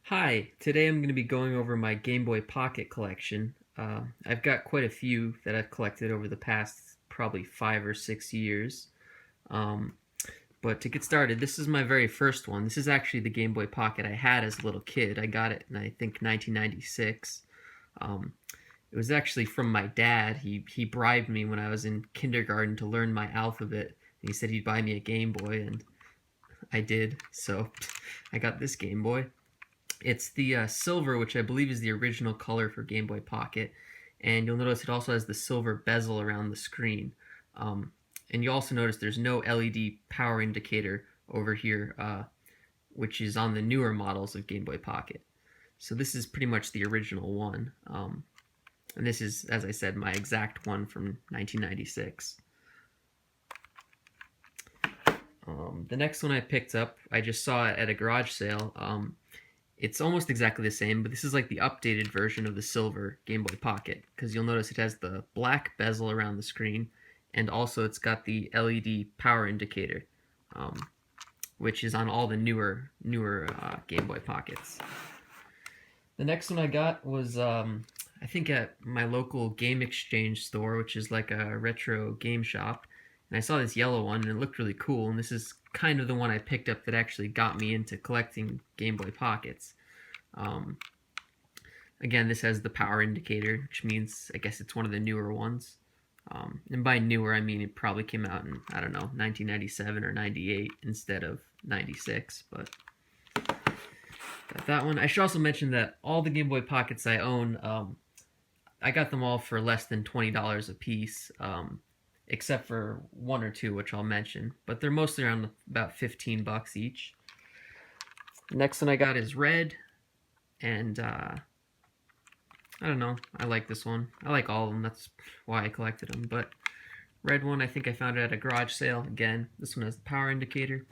Hi, today I'm going to be going over my Game Boy Pocket collection. I've got quite a few that I've collected over the past probably 5 or 6 years. Um, but to get started, this is my very first one. This is actually the Game Boy Pocket I had as a little kid. I got it in, I think, 1996. Um, it was actually from my dad. He bribed me when I was in kindergarten to learn my alphabet. And he said he'd buy me a Game Boy, and I did. So I got this Game Boy. It's the silver, which I believe is the original color for Game Boy Pocket, and you'll notice it also has the silver bezel around the screen. And you also notice there's no LED power indicator over here, which is on the newer models of Game Boy Pocket. So this is pretty much the original one. And this is, as I said, my exact one from 1996. The next one I picked up, I just saw it at a garage sale. It's almost exactly the same, but this is like the updated version of the silver Game Boy Pocket, because you'll notice it has the black bezel around the screen, and also it's got the LED power indicator, which is on all the newer Game Boy Pockets. The next one I got was, I think at my local Game Exchange store, which is like a retro game shop, and I saw this yellow one, and it looked really cool, and this is kind of the one I picked up that actually got me into collecting Game Boy Pockets. Um, Again, this has the power indicator, which means I guess it's one of the newer ones. And by newer, I mean it probably came out in, I don't know, 1997 or 98 instead of 96, but got that one. I should also mention that all the Game Boy Pockets I own, I got them all for less than $20 a piece, except for one or two, which I'll mention, but they're mostly around about 15 bucks each. The next one I got is red, and I don't know, I like this one. I like all of them, that's why I collected them, but red one, I think I found it at a garage sale. Again, this one has the power indicator.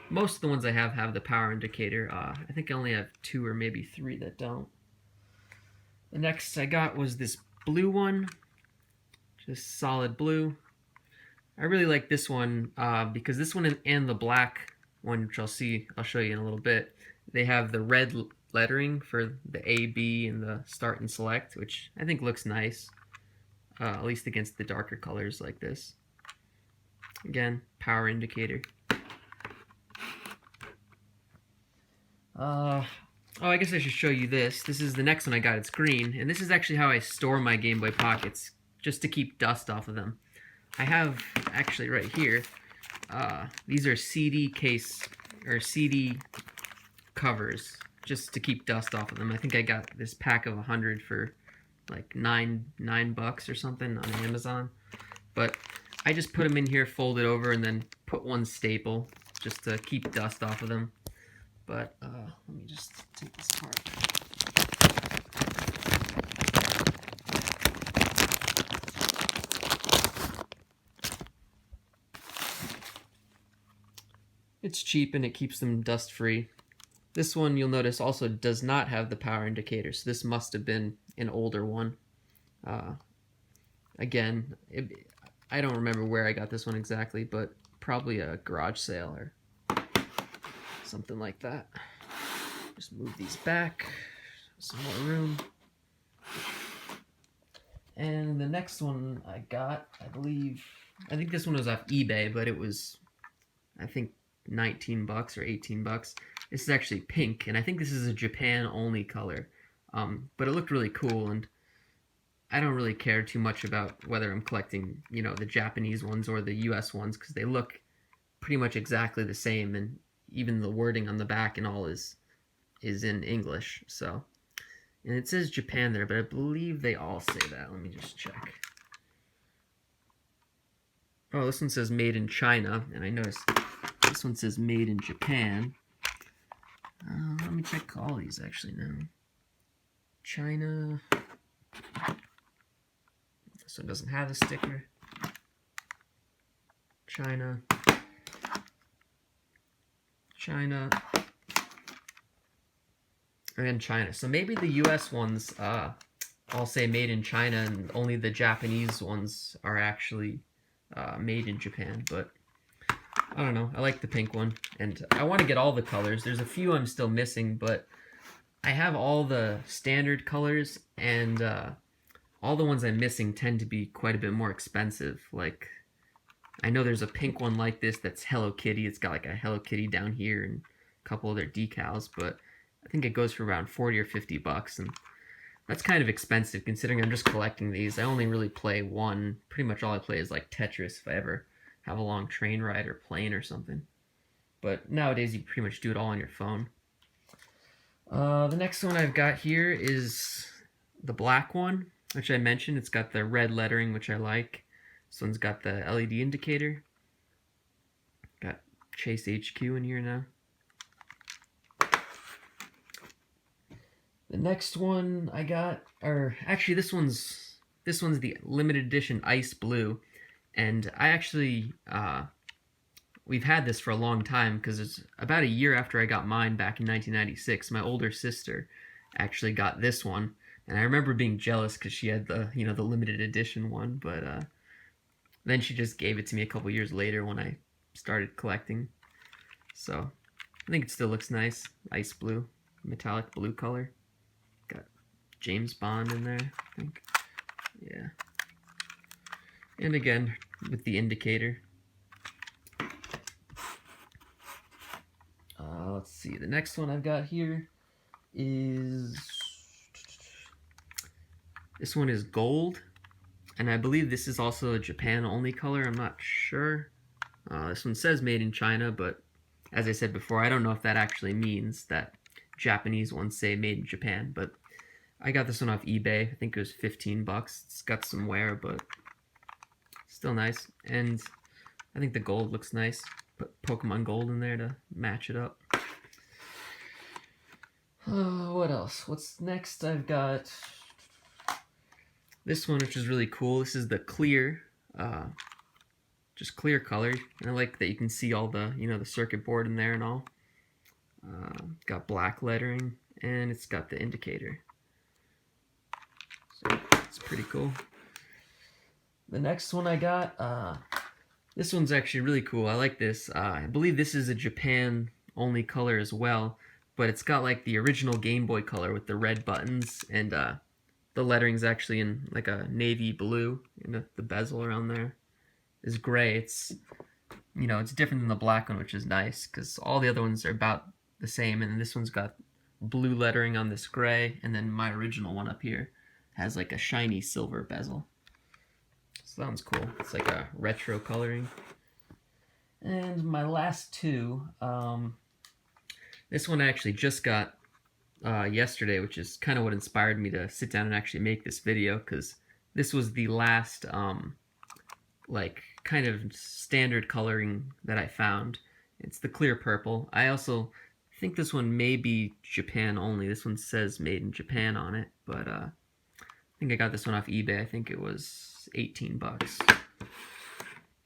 Most of the ones I have the power indicator. I think I only have two or maybe three that don't. The next I got was this blue one, just solid blue. I really like this one because this one and the black one, which I'll show you in a little bit, they have the red lettering for the A, B, and the start and select, which I think looks nice, at least against the darker colors like this. Again, power indicator. Oh, I guess I should show you this. This is the next one I got. It's green, and this is actually how I store my Game Boy Pockets, just to keep dust off of them. I have, actually right here, these are CD case, or CD covers, just to keep dust off of them. I think I got this pack of 100 for like $9 or something on Amazon. But I just put them in here, fold it over, and then put one staple, just to keep dust off of them. But let me just take this apart. It's cheap and it keeps them dust free. This one, you'll notice, also does not have the power indicator, so this must have been an older one. Again, I don't remember where I got this one exactly, but probably a garage sale or something like that. Just move these back, some more room. And the next one I got, I think this one was off eBay, but it was, I think, 19 bucks or 18 bucks. This is actually pink, and I think this is a Japan only color. But it looked really cool, and I don't really care too much about whether I'm collecting, the Japanese ones or the US ones, because they look pretty much exactly the same, and even the wording on the back and all is in English. So, and it says Japan there, but I believe they all say that. Let me just check. Oh, this one says made in China, and I noticed this one says made in Japan. Let me check all these actually now. China. This one doesn't have a sticker. China. China. And China. So maybe the US ones all say made in China, and only the Japanese ones are actually made in Japan. But I don't know. I like the pink one, and I want to get all the colors. There's a few I'm still missing, but I have all the standard colors, and all the ones I'm missing tend to be quite a bit more expensive. Like, I know there's a pink one like this that's Hello Kitty. It's got like a Hello Kitty down here and a couple of their decals, but I think it goes for around 40 or 50 bucks, and that's kind of expensive considering I'm just collecting these. I only really play one. Pretty much all I play is like Tetris if I ever have a long train ride or plane or something. But nowadays you pretty much do it all on your phone. The next one I've got here is the black one, which I mentioned. It's got the red lettering, which I like. This one's got the LED indicator. Got Chase HQ in here now. The next one I got, or actually this one's the limited edition ice blue, and I actually we've had this for a long time because it's about a year after I got mine back in 1996. My older sister actually got this one, and I remember being jealous because she had the the limited edition one, but then she just gave it to me a couple years later when I started collecting. So I think it still looks nice, ice blue, metallic blue color. Got James Bond in there, I think. Yeah. And again, with the indicator. Let's see, the next one I've got here is... This one is gold, and I believe this is also a Japan-only color. I'm not sure. This one says made in China, but as I said before, I don't know if that actually means that Japanese ones say made in Japan, but I got this one off eBay. I think it was 15 bucks. It's got some wear, but still nice. And I think the gold looks nice. Put Pokemon Gold in there to match it up. What else? What's next? I've got this one, which is really cool. This is the clear, just clear color. And I like that you can see all the, the circuit board in there and all. Got black lettering, and it's got the indicator. So it's pretty cool. The next one I got, this one's actually really cool. I like this. I believe this is a Japan-only color as well, but it's got like the original Game Boy color with the red buttons, and the lettering's actually in like a navy blue, and the bezel around there is gray. It's, it's different than the black one, which is nice, because all the other ones are about the same, and then this one's got blue lettering on this gray, and then my original one up here has like a shiny silver bezel. So that one's cool. It's like a retro coloring. And my last two, this one I actually just got yesterday, which is kind of what inspired me to sit down and actually make this video, because this was the last like kind of standard coloring that I found. It's the clear purple. I also think this one may be Japan only. This one says made in Japan on it, but I think I got this one off eBay. I think it was 18 bucks.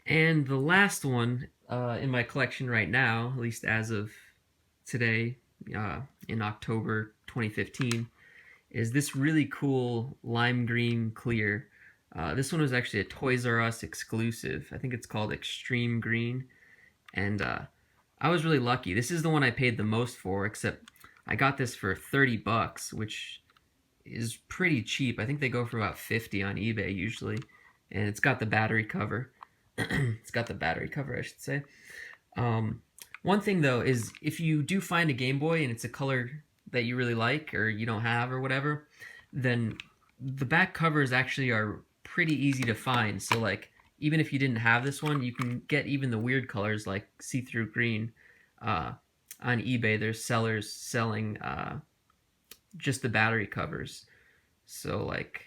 And the last one in my collection right now, at least as of today, in October 2015, is this really cool lime green clear. This one was actually a Toys R Us exclusive. I think it's called Extreme Green. And I was really lucky. This is the one I paid the most for, except I got this for 30 bucks, which is pretty cheap. I think they go for about 50 on eBay usually. And it's got the battery cover. It's got the battery cover, I should say. One thing though is if you do find a Game Boy and it's a color that you really like or you don't have or whatever, then the back covers actually are pretty easy to find. So like even if you didn't have this one, you can get even the weird colors like see-through green. On eBay, there's sellers selling just the battery covers. So like,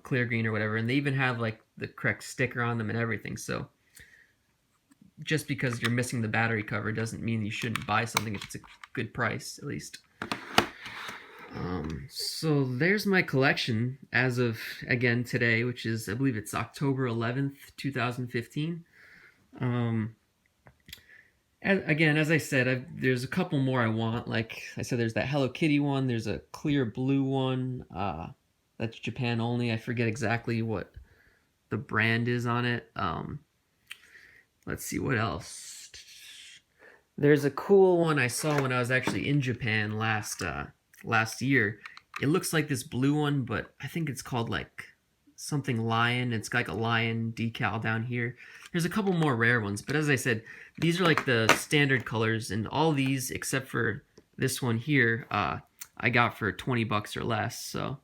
clear green or whatever, and they even have like the correct sticker on them and everything. So just because you're missing the battery cover doesn't mean you shouldn't buy something if it's a good price, at least. So there's my collection as of, again, today, which is, I believe it's October 11th, 2015. As I said, there's a couple more I want. Like I said, there's that Hello Kitty one. There's a clear blue one. That's Japan only. I forget exactly what the brand is on it. Let's see what else. There's a cool one I saw when I was actually in Japan last year. It looks like this blue one, but I think it's called like something lion. It's got like a lion decal down here. There's a couple more rare ones, but as I said, these are like the standard colors, and all these except for this one here, I got for 20 bucks or less. So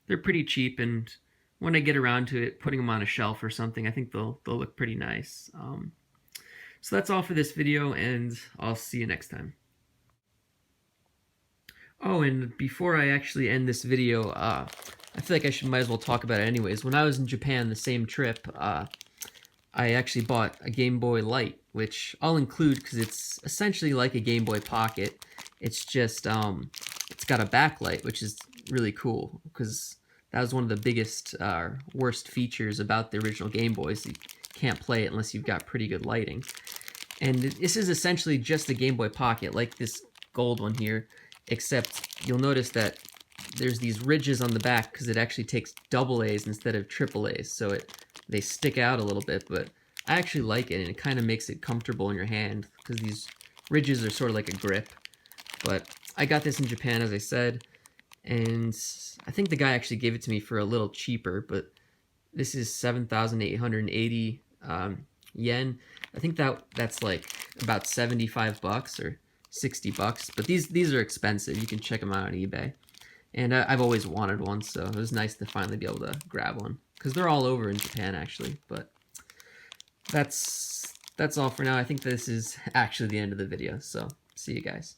they're pretty cheap, and when I get around to it, putting them on a shelf or something, I think they'll look pretty nice. So that's all for this video, and I'll see you next time. Oh, and before I actually end this video, I feel like might as well talk about it anyways. When I was in Japan, the same trip, I actually bought a Game Boy Light, which I'll include because it's essentially like a Game Boy Pocket. It's just, it's got a backlight, which is really cool because that was one of the biggest, worst features about the original Game Boys. You can't play it unless you've got pretty good lighting. And this is essentially just a Game Boy Pocket, like this gold one here, except you'll notice that there's these ridges on the back because it actually takes double A's instead of triple A's, so they stick out a little bit, but I actually like it, and it kind of makes it comfortable in your hand because these ridges are sort of like a grip. But I got this in Japan, as I said, and I think the guy actually gave it to me for a little cheaper, but this is 7,880 yen. I think that's like about 75 bucks or 60 bucks, but these are expensive. You can check them out on eBay. And I've always wanted one, so it was nice to finally be able to grab one because they're all over in Japan actually. But that's all for now. I think this is actually the end of the video, so see you guys.